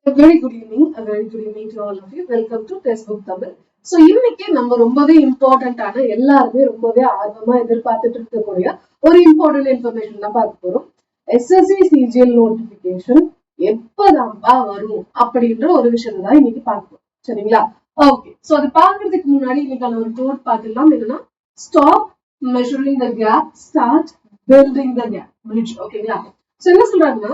Very good evening. A very good evening to all of you. Welcome to Textbook Tamil. So இன்னைக்கு நம்ம ரொம்பவே இம்பார்ட்டன்டான எல்லாருமே ரொம்பவே ஆர்வமா எதிர்பார்த்துட்டு இருக்கக்கூடிய ஒரு இம்பார்ட்டன்ட் இன்ஃபர்மேஷன் தான் பார்க்க போறோம். SSC CGL நோட்டிபிகேஷன் எப்பதான்பா வரும் அப்படின்ற ஒரு விஷயம் தான் இன்னைக்கு பார்க்கணும். சரிங்களா? ஓகே. ஸோ அது பார்க்கறதுக்கு முன்னாடி இன்னைக்கான ஒரு கோட் பார்த்துக்கலாம். என்னன்னா stop measuring the gap, start building the gap bridge. ஓகேங்களா? ஸோ என்ன சொல்றாங்கன்னா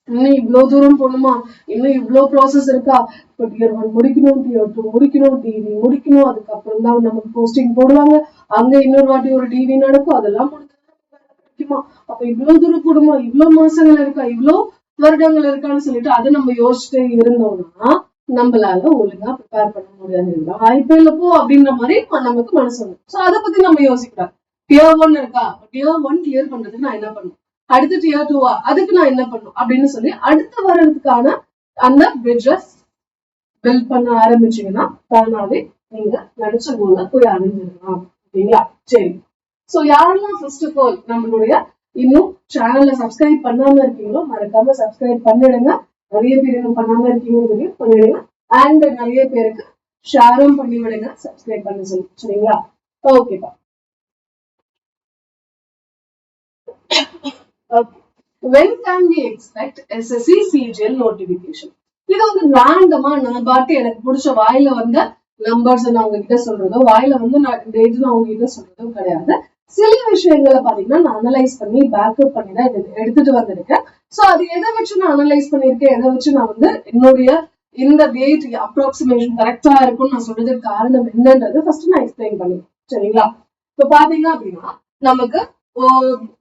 இன்னும் இவ்வளவு தூரம் போகணுமா, இன்னும் இவ்வளவு ப்ராசஸ் இருக்கா, இப்போ Tier 1 முடிக்கணும், Tier 2 முடிக்கணும், டிவி முடிக்கணும், அதுக்கப்புறம் தான் நமக்கு போஸ்டிங் போடுவாங்க, அங்க இன்னொரு வாட்டி ஒரு டிவி நடக்கும், அதெல்லாம் முடிக்குமா, அப்ப இவ்வளவு தூரம் போடுமா, இவ்வளவு மாசங்கள் இருக்கா, இவ்வளவு வருடங்கள் இருக்கான்னு சொல்லிட்டு அதை நம்ம யோசிச்சுட்டு இருந்தோம்னா நம்மளால ஒழுங்கா ப்ரிப்பேர் பண்ண முடியாது. வாய்ப்பே இல்லப்போ அப்படின்ற மாதிரி நமக்கு மனசு வரும். ஸோ அதை பத்தி நம்ம யோசிக்கிறோம். Tier 1 இருக்கா, Tier 1 கிளியர் பண்றதுக்கு நான் என்ன பண்ணுவேன், அடுத்து Tier 2 அதுக்கு நான் என்ன பண்ணும் அப்படின்னு சொல்லி அடுத்து வர்றதுக்கான அந்த பிரிட்ஜஸ் பில்ட் பண்ண ஆரம்பிச்சீங்கன்னா தானாவே நீங்க நினைச்ச கோல போய் அடைஞ்சிடலாம். ஓகேங்களா? சரி. சோ யாரெல்லாம் ஃபர்ஸ்ட் ஆஃப் ஆல் நம்மளுடைய இன்னும் சேனல்ல சப்ஸ்கிரைப் பண்ணாம இருக்கீங்களோ மறக்காம சப்ஸ்கிரைப் பண்ணிடுங்க. நிறைய பேர் இன்னும் பண்ணாம இருக்கீங்கன்னு தெரியும், பண்ணிடுங்க. அண்ட் நிறைய பேருக்கு ஷேரும் பண்ணி விடுங்க சப்ஸ்கிரைப் பண்ண சொல்லி. சரிங்களா? ஓகேப்பா. Okay. When can we expect SSC CGL notification? இது வந்து ரேண்டமா நான் பாட்டு எனக்கு பிடிச்ச வாயில வந்த நம்பர்ஸ் நான் உங்ககிட்ட சொல்றதோ, வாயில வந்து நான் டேட் நான் உங்ககிட்ட சொல்றதும் கிடையாது. சில விஷயங்களை பாத்தீங்கன்னா நான் அனலைஸ் பண்ணி பேக்கப் பண்ணி தான் எடுத்துட்டு வந்திருக்கேன். ஸோ அது எதை வச்சு நான் அனலைஸ் பண்ணிருக்கேன், எதை வச்சு நான் வந்து என்னுடைய இந்த டேட் அப்ராக்சிமேஷன் கரெக்டா இருக்கும்னு நான் சொல்றதுக்கு காரணம் என்னன்றது ஃபர்ஸ்ட் நான் எக்ஸ்பிளைன் பண்ணிருக்கேன். சரிங்களா? இப்போ பாத்தீங்க அப்படின்னா நமக்கு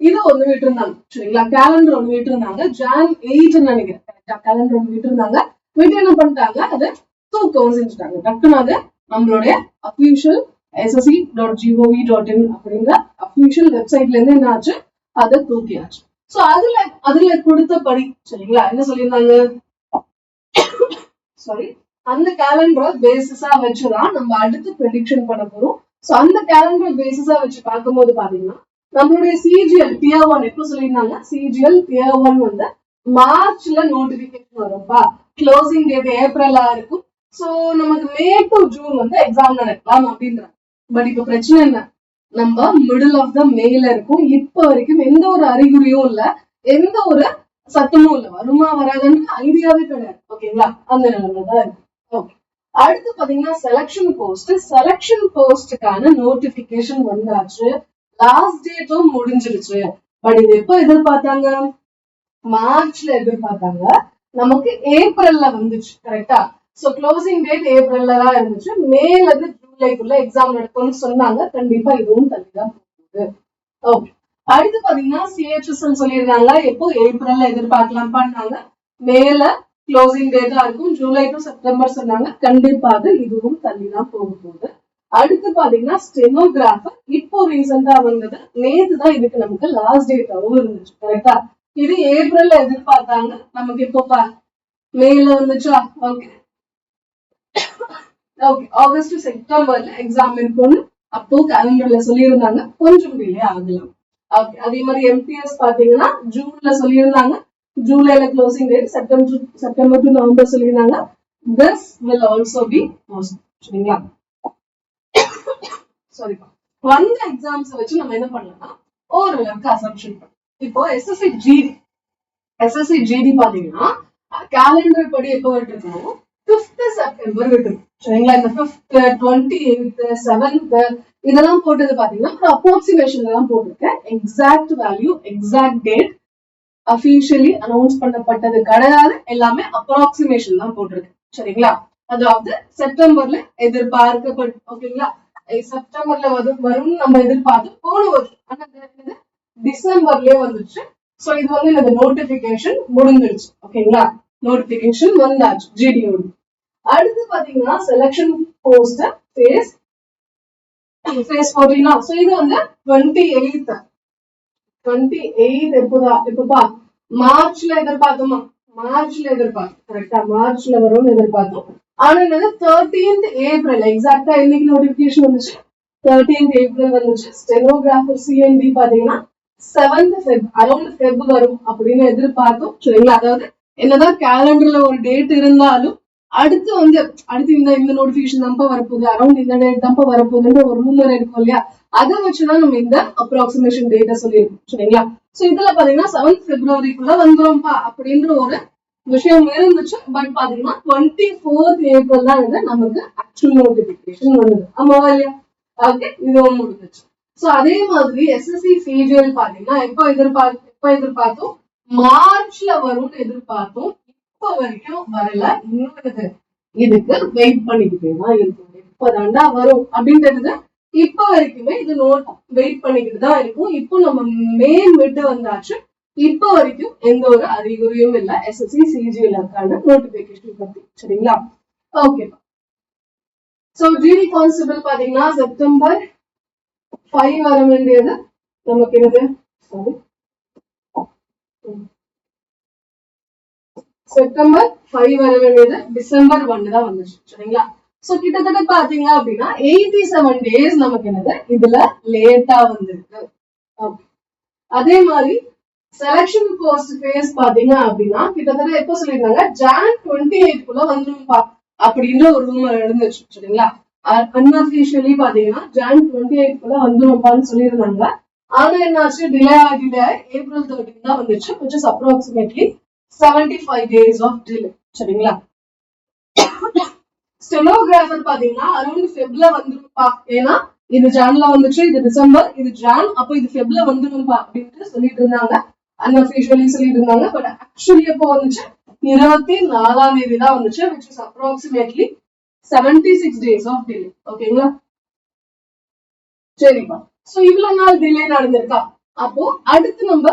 இது ஒண்ணு விட்டு இருந்தாங்க. சரிங்களா? கேலண்டர் ஒண்ணு விட்டு இருந்தாங்க. Jan 8 நினைக்கிறேன். கேலண்டர் ஒண்ணு விட்டு இருந்தாங்க. விட்டு என்ன பண்ணிட்டாங்க, அது தூக்கம் செஞ்சுட்டாங்க. டக்குனு அது நம்மளுடைய அபிஷியல் ssc.gov.in அப்படிங்கிற அபிஷியல் வெப்சைட்ல இருந்து என்ன ஆச்சு, அதை தூக்கியாச்சு. சோ அதுல கொடுத்தபடி சரிங்களா என்ன சொல்லியிருந்தாங்க, சாரி, அந்த கேலண்டர் பேசிஸா வச்சுதான் நம்ம அடுத்து ப்ரெடிக்ஷன் பண்ண போறோம். சோ அந்த கேலண்டர் பேசிஸா வச்சு பார்க்கும்போது பாத்தீங்கன்னா நம்மளுடைய CGL Tier 1 எப்போ சொல்லியிருந்தாங்க, CGL Tier 1 வந்து மார்ச்ல நோட்டிபிகேஷன் வரும்பா, க்ளோசிங் டேட் ஏப்ரலா இருக்கும். சோ நமக்கு May to June வந்து எக்ஸாம் நடக்கலாம் அப்படின்றாங்க. பட் இப்ப பிரச்சனை என்ன, நம்ம மிடில் ஆஃப் த மேல இருக்கும். இப்ப வரைக்கும் எந்த ஒரு அறிகுறியும் இல்ல, எந்த ஒரு சத்தமும் இல்ல, வருமா வராதுன்னு ஐடியாவே கிடையாது. ஓகேங்களா? அந்த நிலைமைதான் இருக்கு. ஓகே. அடுத்து பாத்தீங்கன்னா செலக்ஷன் போஸ்டுக்கான நோட்டிபிகேஷன் வந்தாச்சு. லாஸ்ட் டேட்டும் முடிஞ்சிருச்சு. பட் இது எப்போ எதிர்பார்த்தாங்க, மார்ச்ல எதிர்பார்த்தாங்க, நமக்கு ஏப்ரல்ல வந்துச்சு. கரெக்டா? சோ க்ளோசிங் டேட் ஏப்ரல்ல தான் இருந்துச்சு. மேல இருந்து ஜூலைக்குள்ள எக்ஸாம் நடக்கும்னு சொன்னாங்க. கண்டிப்பா இதுவும் தள்ளிதான் போகுது. ஓகே. அடுத்து பாத்தீங்கன்னா CHSL சொல்லியிருந்தாங்க எப்போ ஏப்ரல்ல எதிர்பார்க்கலாம் பண்ணாங்க. மேல க்ளோசிங் டேட்டா இருக்கும். ஜூலை டு செப்டம்பர் சொன்னாங்க. கண்டிப்பாக இதுவும் தள்ளிதான் போக போகுது. அடுத்து பாத்தீங்கன்னா ஸ்டெனோகிராஃபர் இப்போ ரீசெண்டா வந்தது. நேத்து தான் இதுக்கு நமக்கு லாஸ்ட் டேட்டாவும் இருந்துச்சு. கரெக்டா? இது ஏப்ரல்ல எதிர்பார்த்தாங்க, நமக்கு இப்போ மேல வந்துச்சா. Okay okay. ஆகஸ்ட் செப்டம்பர்ல எக்ஸாம் இருக்கும்னு அப்போ கேலண்டர்ல சொல்லியிருந்தாங்க. கொஞ்சம் டிலே ஆகலாம். ஓகே. அதே மாதிரி MTS பாத்தீங்கன்னா ஜூன்ல சொல்லியிருந்தாங்க, ஜூலைல closing date, September to November சொல்லியிருந்தாங்க. This will also be post. சரிங்களா? சாரிப்பா. வந்த எக்ஸாம்ஸ் வச்சு நம்ம என்ன பண்ணலாம், ஓரளவுக்கு அசம்ஷன் பண்ணலாம். இப்போ SSC GD பாத்தீங்கன்னா கேலண்டர் படி எப்போ விட்டுருக்கணும், 5th செப்டம்பர் விட்டுருக்கும். சரிங்களா? இந்த 5th 28th 7th இதெல்லாம் போட்டது பாத்தீங்கன்னா ஒரு அப்ராக்சிமேஷன்ல தான் போட்டிருக்கேன். Exact value, exact date officially announce பண்ணப்பட்டது கிடையாது. எல்லாமே அப்ராக்சிமேஷன் தான் போட்டிருக்கு. சரிங்களா? அதாவது செப்டம்பர்ல எதிர்பார்க்கப்படும். ஓகேங்களா? செப்டம்பர்ல வரும் நம்ம எதிர்பார்த்து போன வருஷம், ஆனா டிசம்பர்லயே வந்துச்சு. சோ இது வந்து இந்த நோட்டிபிகேஷன் முடிஞ்சிருச்சு. ஓகேங்களா? நோட்டிபிகேஷன் வந்தாச்சு GDOD. அடுத்து பாத்தீங்கன்னா செலக்ஷன் போஸ்ட் ஃபேஸ் 14. சோ இது வந்து 28th எப்போப்பா, மார்ச்ல எதிர்பார்த்தோமா, மார்ச்ல எதிர்பார்த்தோம். கரெக்டா? மார்ச்ல வரும்னு எதிர்பார்த்தோம். ஆனா 13th ஏப்ரல் எக்ஸாக்டா இன்னைக்கு நோட்டிபிகேஷன் வந்துச்சு. 13th ஏப்ரல் வந்துச்சு. ஸ்டெனோகிராஃபர் CND பாத்தீங்கன்னா 7th Feb அரௌண்ட் Feb வரும் அப்படின்னு எதிர்பார்த்தோம். சரிங்களா? அதாவது என்னதான் கேலண்டர்ல ஒரு டேட் இருந்தாலும் அடுத்து இந்த நோட்டிபிகேஷன் தான்ப்பா வரப்போகுது, அரௌண்ட் இந்த டேட் தான்ப்பா வரப்போகுதுன்ற ஒரு ரூமர் இருக்கும் இல்லையா, அதை வச்சுதான் நம்ம இந்த அப்ராக்சிமேஷன் டேட்டை சொல்லியிருக்கோம். சரிங்களா? சோ இதுல பாத்தீங்கன்னா 7th Februaryக்குள்ள வந்துரும்ப்பா அப்படின்ற ஒரு விஷயம் இருந்துச்சு. பட் பாத்தீங்கன்னா 24th April தான் நமக்கு ஆக்சுவல் நோட்டிபிகேஷன் வந்தது. ஆமாவா இல்லையா? ஓகே, இது ஒண்ணு முடிஞ்சிச்சு. சோ அதே மாதிரி எஸ்எஸ்சி சிஜிஎல் பாத்தீங்கன்னா எப்ப எதிர்பார்த்தோம், மார்ச்ல வரும்னு எதிர்பார்த்தோம். இப்ப வரைக்கும் வரல. இன்னொரு இதுக்கு வெயிட் பண்ணிக்கிட்டே தான் இருக்கும். எப்பதாண்டா வரும் அப்படின்றது இப்ப வரைக்குமே இது வெயிட் பண்ணிக்கிட்டு தான் இருக்கும். இப்போ நம்ம மிட் வந்தாச்சு. இப்ப வரைக்கும் எந்த ஒரு அறிகுறியும் இல்ல எஸ்எஸ்சி சிஜிஎல்க்கான நோட்டிபிகேஷன் பத்தி. சரிங்களா? ஓகே. சோ ஜிடி கான்ஸ்டபிள் பாத்தீங்கன்னா செப்டம்பர் 5 வர வேண்டியது நமக்கு என்னது, செப்டம்பர் 5 வர வேண்டியது டிசம்பர் 1 தான் வந்துச்சு. சரிங்களா? சோ கிட்டத்தட்ட பாத்தீங்க அப்படின்னா 87 days நமக்கு என்னது இதுல லேட்டா வந்திருக்கு. அதே மாதிரி செலக்ஷன் போஸ்ட் ஃபேஸ் பாத்தீங்க அப்படின்னா கிட்டத்தட்ட எப்ப சொல்லிருந்தாங்க, Jan 28 வந்துருப்பா அப்படின்ற ஒரு ரூமர் இருந்துச்சு. சரிங்களா? அன்அபிஷியலி பாத்தீங்கன்னா Jan 28 வந்துருப்பான்னு சொல்லியிருந்தாங்க. ஆனா என்னாச்சு, டிலே April 13 தான் வந்துச்சு, which is approximately 75 days of delay. சரிங்களா? ஸ்டெனோகிராஃபர் பாத்தீங்கன்னா அரௌண்ட் ஃபெப்ல வந்துருப்பா. ஏன்னா இது ஜான்ல வந்துச்சு, இது டிசம்பர், இது ஜான், அப்போ இது ஃபெப்ல வந்துருப்பா அப்படின்ட்டு சொல்லிட்டு இருந்தாங்க. அன்அபிஷியலி சொல்லிட்டு இருந்தாங்க. பட் ஆக்சுவலி எப்போ வந்துச்சு, 24ஆம் தேதி தான் வந்துச்சு, which is approximately 76 days of delay. ஓகேங்களா? சரிப்பா. சோ இவ்வளவு நாள் டிலே நடந்திருக்கா. அப்போ அடுத்து நம்ம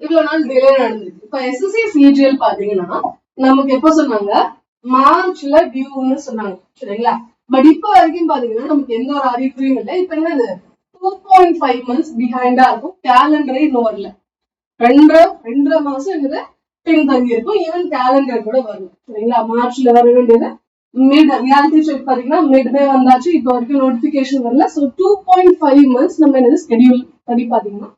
இவ்வளவு நாள் டிலே நடந்திருக்கு. இப்ப எஸ்எஸ்சி சிஜிஎல் பாத்தீங்கன்னா நமக்கு எப்ப சொன்னாங்க, மார்ச்ல டியூன்னு சொன்னாங்க. சரிங்களா? பட் இப்ப வரைக்கும் பாத்தீங்கன்னா நமக்கு எந்த ஒரு அறிகுறியும் இல்லை. இப்ப என்னது 2.5 months பிஹைண்டா இருக்கும். கேலண்டரே இன்னும் வரல. 2.5 மாசம் என்னது பின்தங்கி இருக்கும். ஈவன் கேலண்டர் கூட வரல. சரிங்களா? மார்ச்ல வர வேண்டியது மிட் ரியாலிட்டி செக் பாத்தீங்கன்னா மிட்மே வந்தாச்சு, இப்ப வரைக்கும் நோட்டிபிகேஷன் வரல. சோ 2.5 months நம்ம என்னது ஸ்கெடியூல் படி பாத்தீங்கன்னா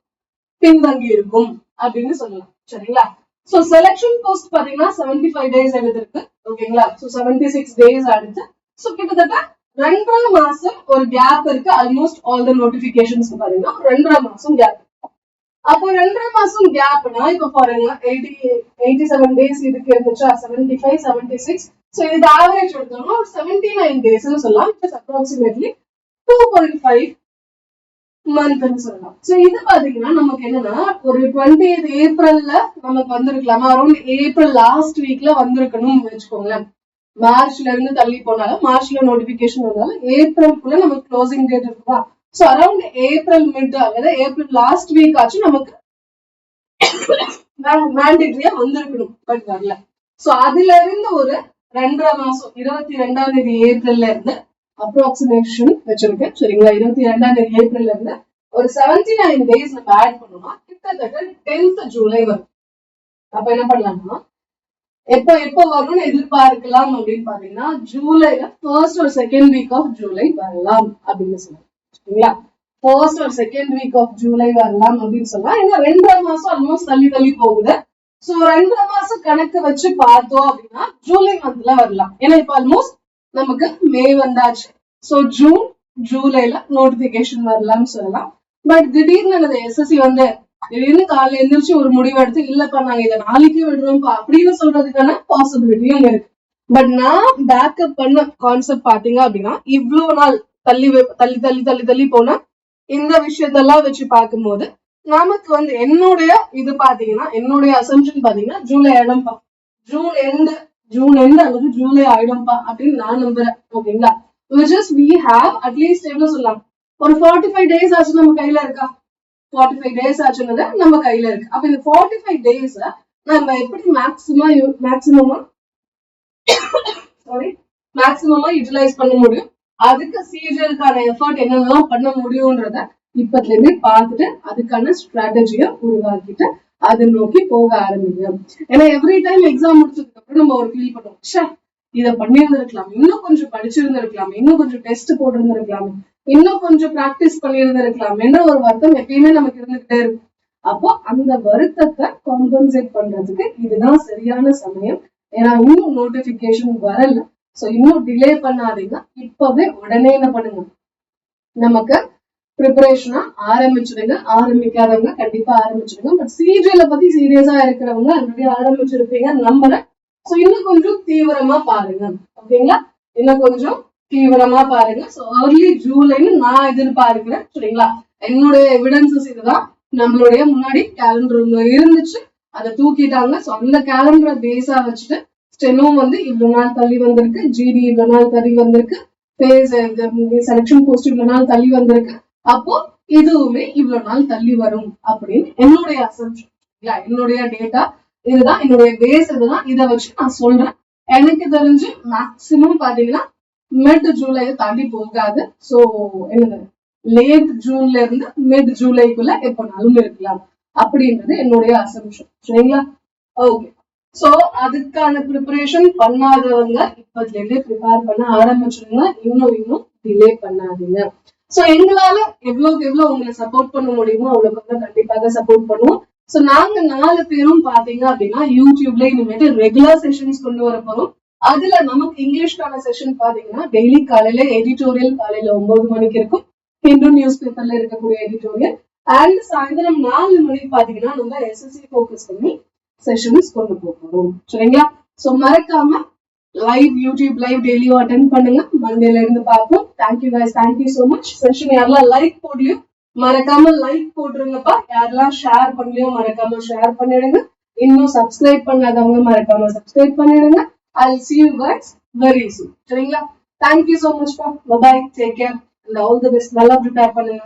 பின்தங்கி இருக்கும் அப்படின்னு சொல்லலாம். சரிங்களா? சோ செலக்ஷன் போஸ்ட் பாத்தீங்கன்னா 75 days எழுதிருக்கு. ஓகேங்களா? சோ 76 days அடுத்து. சோ கிட்டத்தட்ட 2.5 மாசம் ஒரு கேப் இருக்கு. ஆல்மோஸ்ட் ஆல் த நோட்டிபிகேஷன்ஸ் பாத்தீங்கன்னா 2.5 மாசம் கேப். அப்போ 2.5 மாசம் கேப்னா இப்ப பாருங்க 87 days இதுக்கு இருந்துச்சா, 75, 76. சோ இதுக்கு ஆவரேஜ் எடுத்தோம்னா 79 days சொல்லலாம். அப்ராக்சிமேட்லி 2.5 மந்த்னு சொல்லலாம். சோ இது பாத்தீங்கன்னா நமக்கு என்னன்னா ஒரு 20th ஏப்ரல்ல நமக்கு வந்திருக்கலாமா, அரௌண்ட் ஏப்ரல் லாஸ்ட் வீக்ல வந்திருக்கணும் வச்சுக்கோங்களேன். மார்ச்ல இருந்து தள்ளி போனாலும், மார்ச்ல நோட்டிபிகேஷன் வந்தாலும் ஏப்ரலுக்குள்ள நமக்கு க்ளோசிங் டேட் இருக்குமா. சோ அரௌண்ட் ஏப்ரல் மிட் அல்லது ஏப்ரல் லாஸ்ட் வீக் ஆச்சு நமக்கு மேண்டேட்டரியா வந்திருக்கணும். பட் வரல. சோ அதுல இருந்து ஒரு 2.5 மாசம் 22ஆம் தேதி ஏப்ரல்ல இருந்து அப்ராக்சிமேஷன் வச்சிருக்கேன். சரிங்களா? 22ஆம் தேதி ஏப்ரல்ல இருந்து ஒரு 79 days நம்ம ஆட் பண்ணோம்னா கிட்டத்தட்ட 10th ஜூலை வரும். அப்ப என்ன பண்ணலாம்னா எப்ப வரும்னு எதிர்பார்க்கலாம் அப்படின்னு பாத்தீங்கன்னா ஜூலைல ஃபர்ஸ்ட் ஒரு செகண்ட் வீக் ஆஃப் ஜூலை வரலாம் அப்படின்னு சொல்லலாம். சரிங்களா? ஃபர்ஸ்ட் ஒரு செகண்ட் வீக் ஆஃப் ஜூலை வரலாம் அப்படின்னு சொல்லலாம். ஏன்னா 2.5 மாசம் ஆல்மோஸ்ட் தள்ளி போகுது. சோ 2.5 மாசம் கணக்கு வச்சு பார்த்தோம் அப்படின்னா ஜூலை மந்த்ல வரலாம். ஏன்னா இப்ப ஆல்மோஸ்ட் நமக்கு மே வந்தாச்சு. சோ ஜூன் ஜூலைல நோட்டிபிகேஷன் வரலாம்னு சொல்லலாம். பட் திடீர்னு எஸ்எஸ்சி திடீர்னு காலைல எந்திரிச்சு ஒரு முடிவு எடுத்து இல்லப்பா நாங்க இதை நாளைக்கு விடுறோம்ப்பா அப்படின்னு சொல்றதுக்கான பாசிபிலிட்டியும் இருக்கு. பட் நான் பேக்கப் பண்ண கான்செப்ட் பாத்தீங்க அப்படின்னா இவ்வளவு நாள் தள்ளி தள்ளி தள்ளி தள்ளி தள்ளி போனா இந்த விஷயத்தெல்லாம் வச்சு பார்க்கும்போது நமக்கு என்னுடைய இது பாத்தீங்கன்னா என்னுடைய அசம்ஷன் பாத்தீங்கன்னா ஜூலை ஆயிடும்பா, ஜூன் எண்ட் அல்லது ஜூலை ஆயிடும்பா அப்படின்னு நான் நம்புறேன். ஓகேங்களா? which is we have at least எவ்வளவு சொல்லலாம், ஒரு 45 days ஆச்சு நம்ம கையில இருக்கா. 45 days ஆச்சுன்னு நம்ம கையில இருக்கு. அப்ப இந்த 45 days நம்ம எப்படி மேக்சிமமா யூட்டிலைஸ் பண்ண முடியும், அதுக்கு சிஜிஎல்கான எஃபர்ட் என்னென்னலாம் பண்ண முடியும்ன்றத இப்பத்துல இருந்து பார்த்துட்டு அதுக்கான ஸ்ட்ராட்டஜியை உருவாக்கிட்டு அதை நோக்கி போக ஆரம்பிக்கும். ஏன்னா எவ்ரி டைம் எக்ஸாம் முடிச்சதுக்கு அப்புறம் நம்ம ஒரு ஃபீல் பண்ணுவோம், இதை பண்ணியிருந்திருக்கலாம், இன்னும் கொஞ்சம் படிச்சிருந்திருக்கலாம், இன்னும் கொஞ்சம் டெஸ்ட் போட்டிருந்திருக்கலாம், இன்னும் கொஞ்சம் பிராக்டிஸ் பண்ணியிருந்திருக்கலாம் என்ற ஒரு வருத்தம் எப்பயுமே நமக்கு இருந்துகிட்டே இருக்கும். அப்போ அந்த வருத்தத்தை காம்பன்சேட் பண்றதுக்கு இதுதான் சரியான சமயம். ஏன்னா இன்னும் நோட்டிபிகேஷன் வரல. சோ இன்னும் டிலே பண்ணாதீங்க. இப்பவே உடனே என்ன பண்ணுங்க, நமக்கு ப்ரிப்பரேஷனா ஆரம்பிச்சிடுங்க. ஆரம்பிக்காதவங்க கண்டிப்பா ஆரம்பிச்சிடுங்க. பட் சிஜிஎல பத்தி சீரியஸா இருக்கிறவங்க ஆல்ரெடி ஆரம்பிச்சிருப்பீங்க நம்புறேன். சோ இன்னும் கொஞ்சம் தீவிரமா பாருங்க. ஓகேங்களா, இன்னும் கொஞ்சம் தீவிரமா பாருங்க. சோ ஏர்லி ஜூலைன்னு நான் எதிர்பார்க்கிறேன். சரிங்களா, என்னுடைய எவிடன்சஸ் இதுதான். நம்மளுடைய முன்னாடி கேலண்டர் இருந்துச்சு, அதை தூக்கிட்டாங்க. சோ அந்த கேலண்டரை பேஸா வச்சுட்டு ஸ்டெனோ வந்து இவ்வளவு நாள் தள்ளி வந்திருக்கு, ஜிடி இவ்வளவு நாள் தள்ளி வந்திருக்கு, செலக்ஷன் போஸ்ட் இவ்வளவு நாள் தள்ளி வந்திருக்கு. அப்போ இதுவுமே இவ்வளவு நாள் தள்ளி வரும் அப்படின்னு என்னுடைய அசம்ஷன். என்னுடைய டேட்டா இதுதான், என்னுடைய பேஸ் இதுதான். இதை வச்சு நான் சொல்றேன். எனக்கு தெரிஞ்சு மேக்சிமம் பாத்தீங்கன்னா மிட் ஜூலை தாண்டி போகாது. சோ என்னது, லேட் ஜூன்ல இருந்து மிட் ஜூலைக்குள்ள எப்பனாலும் இருக்கலாம் அப்படின்றது என்னுடைய அசம்ஷன். சரிங்களா, ஓகே. சோ அதுக்கான ப்ரிப்பரேஷன் பண்ணாதவங்க இப்பத்துல இருந்தே ப்ரிப்பேர் பண்ண ஆரம்பிச்சிருங்க. இன்னும் டிலே பண்ணாதீங்க. சோ எங்களால எவ்வளவுக்கு எவ்வளவு உங்களை சப்போர்ட் பண்ண முடியுமோ அவ்வளவுக்கு கண்டிப்பாக சப்போர்ட் பண்ணுவோம். சோ நாங்க 4 பேரும் பாத்தீங்க அப்படின்னா யூடியூப்ல இனிமேட்டு ரெகுலர் செஷன்ஸ் கொண்டு வர போறோம். அதுல நமக்கு இங்கிலீஷ்கான செஷன் பாத்தீங்கன்னா டெய்லி காலையில எடிட்டோரியல் காலையில 9 மணிக்கு இருக்கும், ஹிந்து நியூஸ் பேப்பர்ல இருக்கக்கூடிய எடிட்டோரியல். அண்ட் சாயந்தரம் 4 மணிக்கு பாத்தீங்கன்னா நம்ம எஸ்எஸ்சி ஃபோக்கஸ் பண்ணி செஷன்ஸ் கொண்டு போறோம். சரிங்களா, சோ மறக்காம லைவ் யூடியூப் லைவ் டெய்லியும் அட்டென்ட் பண்ணுங்க. மண்டேல இருந்து பார்ப்போம். Thank you guys, thank you so much. Session யாரெல்லாம் லைக் போடலையோ மறக்காம லைக் போட்டுருங்கப்பா. யாரெல்லாம் ஷேர் பண்ணலையோ மறக்காம ஷேர் பண்ணிடுங்க. இன்னும் சப்ஸ்கிரைப் பண்ணாதவங்க மறக்காம சப்ஸ்கிரைப் பண்ணிடுங்க. I'll see you guys very soon. சரிங்களா, தேங்க்யூ சோ மச் பா. Bye, take care and all the best. நல்லா ப்ரிப்பேர் பண்ணுங்க.